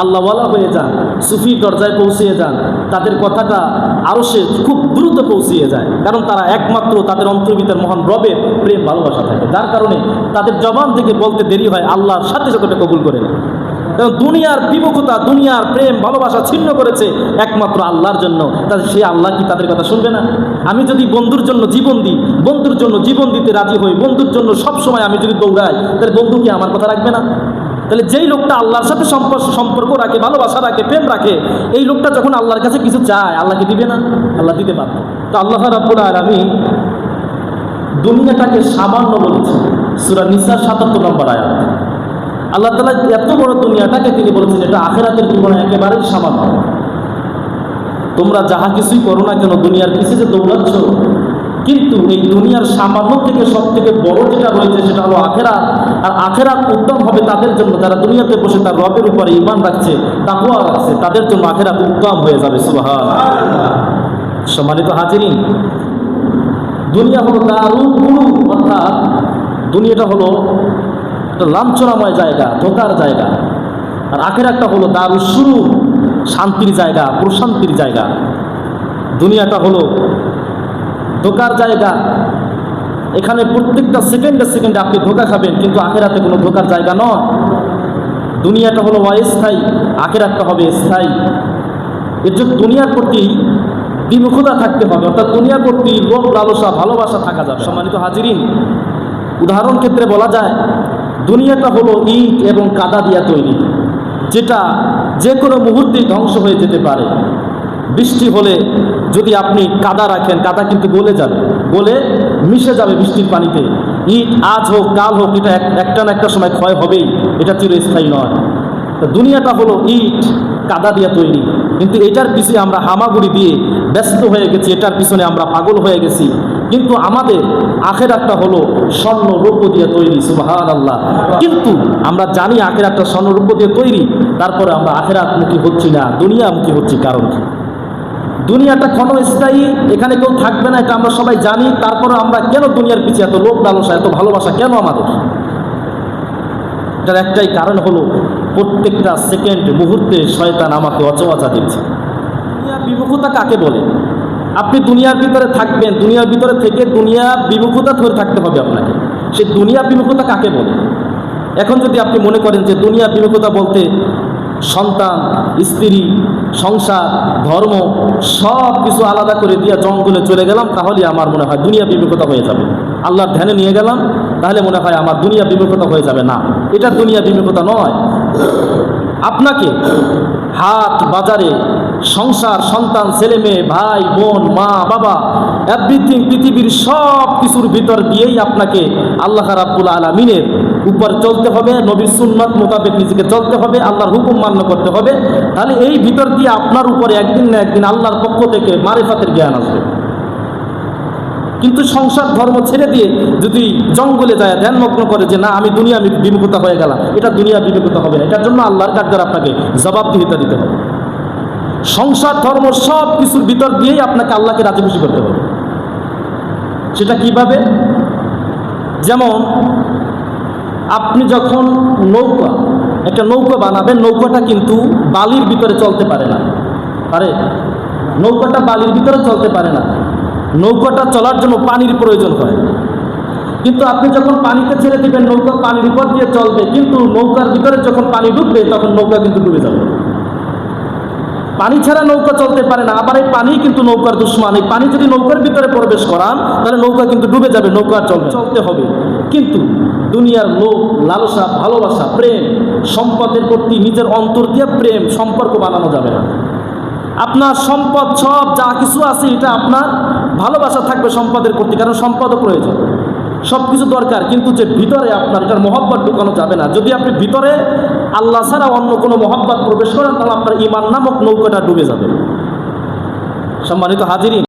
আল্লাহওয়ালা হয়ে যান, সুফির দরজায় পৌঁছিয়ে যান, তাদের কথাটা আরও সে খুব দ্রুত পৌঁছিয়ে যায়, কারণ তারা একমাত্র তাদের অন্তর ভিতর মহান রবের প্রেম ভালোবাসা থাকে, যার কারণে তাদের জবান থেকে বলতে দেরি হয়, আল্লাহর সাথে সাথে ওটা কবুল করে নেয়। কারণ দুনিয়ার বিমুখতা, দুনিয়ার প্রেম ভালোবাসা ছিন্ন করেছে একমাত্র আল্লাহর জন্য, তাহলে সেই আল্লাহ কি তাদের কথা শুনবে না? আমি যদি বন্ধুর জন্য জীবন দিই, বন্ধুর জন্য জীবন দিতে রাজি হই, বন্ধুর জন্য সবসময় আমি যদি দৌড়াই, তাহলে বন্ধু কি আমার কথা রাখবে না? তাহলে যেই লোকটা আল্লাহর সাথে সম্পর্ক রাখে, ভালোবাসা রাখে, প্রেম রাখে, এই লোকটা যখন আল্লাহর কাছে কিছু চায়, আল্লাহকে দিবে না? আল্লাহ দিতে পারবে। তো আল্লাহ রাব্বুল আলামিন দুনিয়াটাকে সামান্য বলেছেন সূরা নিসা ৭৭ নম্বর আয়াত। আল্লাহ তাআলা এত বড় দুনিয়াটাকে তিনি বলেছেন এটা আখিরাতের তুলনায় একেবারেই সামান্য। তোমরা যাহা কিছুই করো না কেন, দুনিয়ার পিছে যে দৌড়াচ্ছ, কিন্তু এই দুনিয়ার সামান্য থেকে সব থেকে বড় যেটা রয়েছে সেটা হলো আখিরাত। আর আখিরাত উত্তম হবে তাদের জন্য যারা দুনিয়াতে বসে তার রবের উপরে ঈমান রাখছে, তাকওয়া রাখছে, তাদের জন্য আখিরাত উত্তম হয়ে যাবে। সুবহানাল্লাহ। সম্মানিত হাজিরিন, দুনিয়া হলো দারুল গুরুর, অর্থাৎ দুনিয়াটা হলো একটা লাঞ্ছনাময় জায়গা, ধোকার জায়গা। আর আখিরাতটা হলো দারুল সুরুর, শান্তির জায়গা, প্রশান্তির জায়গা। দুনিয়াটা হলো ধোকার জায়গা, এখানে প্রত্যেকটা সেকেন্ডে সেকেন্ডে আপনি ধোকা খাবেন, কিন্তু আখিরাতে কোনো ধোকার জায়গা নয়। দুনিয়াটা হলো অস্থায়ী, আখিরাতটা হবে স্থায়ী। এর জন্য দুনিয়ার প্রতি বিমুখতা থাকতে হবে, অর্থাৎ দুনিয়ার প্রতি লোভ লালসা ভালোবাসা থাকা যাবে। সম্মানিত হাজিরিন, উদাহরণ ক্ষেত্রে বলা যায় দুনিয়াটা হলো ইট এবং কাদা দিয়া তৈরি, যেটা যে কোনো মুহূর্তেই ধ্বংস হয়ে যেতে পারে। বৃষ্টি হলে যদি আপনি কাদা রাখেন, কাদা কিন্তু গলে যাবে, গলে মিশে যাবে বৃষ্টির পানিতে। ইট আজ হোক কাল হোক, এটা একটা না একটা সময় ক্ষয় হবেই, এটা চিরস্থায়ী নয়। তো দুনিয়াটা হলো ইট কাদা দিয়া তৈরি, কিন্তু এটার পিছনে আমরা হামাগুড়ি দিয়ে ব্যস্ত হয়ে গেছি, এটার পিছনে আমরা পাগল হয়ে গেছি। কিন্তু আমাদের আখিরাতটা হলো স্বর্ণ রৌপ্য দিয়ে তৈরি। সুবহানাল্লাহ। কিন্তু আমরা জানি আখিরাতটা স্বর্ণ রৌপ্য দিয়ে তৈরি, তারপরে আমরা আখিরাতমুখী হচ্ছি না, দুনিয়ামুখী হচ্ছি। কারণ কি? দুনিয়াটা ক্ষণস্থায়ী, এখানে কেউ থাকবে না, এটা আমরা সবাই জানি। তারপরে আমরা কেন দুনিয়ার পিছিয়ে এত লোভ লালসা, এত ভালোবাসা কেন আমাদের? এটার একটাই কারণ হলো প্রত্যেকটা সেকেন্ড মুহূর্তে শয়তান আমাকে অচেনা দিচ্ছে। দুনিয়ার বিমুখতা কাকে বলে? আপনি দুনিয়ার ভিতরে থাকবেন, দুনিয়ার ভিতরে থেকে দুনিয়া বিমুখতা ধরে থাকতে হবে আপনাকে। সেই দুনিয়া বিমুখতা কাকে বলে? এখন যদি আপনি মনে করেন যে দুনিয়া বিমুখতা বলতে সন্তান, স্ত্রী, সংসার, ধর্ম সব কিছু আলাদা করে দিয়ে জঙ্গলে চলে গেলাম, তাহলে আমার মনে হয় দুনিয়া বিমুখতা হয়ে যাবে। আল্লাহর ধ্যানে নিয়ে গেলাম, তাহলে মনে হয় আমার দুনিয়া বিমুখতা হয়ে যাবে। না, এটা দুনিয়া বিমুখতা নয়। আপনাকে হাট বাজারে সংসার, সন্তান, ছেলে মেয়ে, ভাই বোন, মা বাবা, এভরিথিং, পৃথিবীর সব কিছুর ভিতর দিয়েই আপনাকে আল্লাহ রাব্বুল আলামিনের উপর চলতে হবে, নবীর সুন্নাত মোতাবেক নিজেকে চলতে হবে, আল্লাহর হুকুম মান্য করতে হবে। তাহলে এই ভিতর দিয়ে আপনার উপরে একদিন না একদিন আল্লাহর পক্ষ থেকে মারিফাতের জ্ঞান আসবে। কিন্তু সংসার ধর্ম ছেড়ে দিয়ে যদি জঙ্গলে যায় ধ্যানমগ্ন করে যে না আমি দুনিয়া বিমুখতা হয়ে গেলাম, এটা দুনিয়া বিমুখতা হবে না। এটার জন্য আল্লাহর কাছে আপনাকে জবাবদিহিতা দিতে হবে। সংসার ধর্ম সব কিছুর ভিতর দিয়েই আপনাকে আল্লাহকে রাজি খুশি করতে হবে। সেটা কিভাবে? যেমন আপনি যখন একটা নৌকা বানাবেন, নৌকাটা কিন্তু বালির ভিতরে চলতে পারে না, পারে? নৌকাটা বালির ভিতরে চলতে পারে না। নৌকাটা চলার জন্য পানির প্রয়োজন হয়। কিন্তু আপনি যখন পানিতে ছেড়ে দিবেন, নৌকা পানির উপর দিয়ে চলবে, কিন্তু নৌকার ভিতরে যখন পানি ডুববে তখন নৌকা কিন্তু ডুবে যাবে। পানি ছাড়া নৌকা চলতে পারে না। আবার এই পানি কিন্তু নৌকার দুশমান। এই পানি যদি নৌকার ভিতরে প্রবেশ করান, তাহলে নৌকা কিন্তু ডুবে যাবে, নৌকা চলতে হবে। কিন্তু দুনিয়ার লোভ লালসা ভালোবাসা প্রেম সম্পদের প্রতি নিজের অন্তর দিয়ে প্রেম সম্পর্ক বানানো যাবে না। আপনার সম্পদ সব যা কিছু আছে এটা আপনার ভালোবাসা থাকবে সম্পদের প্রতি, কারণ সম্পদও প্রয়োজন, সব কিছু দরকার, কিন্তু যে ভিতরে আপনার এটার মহব্বত ঢুকানো যাবে না। যদি আপনি ভিতরে আল্লাহ ছাড়া অন্য কোনো মহব্বত প্রবেশ করেন, তাহলে আপনার ঈমান নামক নৌকাটা ডুবে যাবে। সম্মানিত হাজিরিন।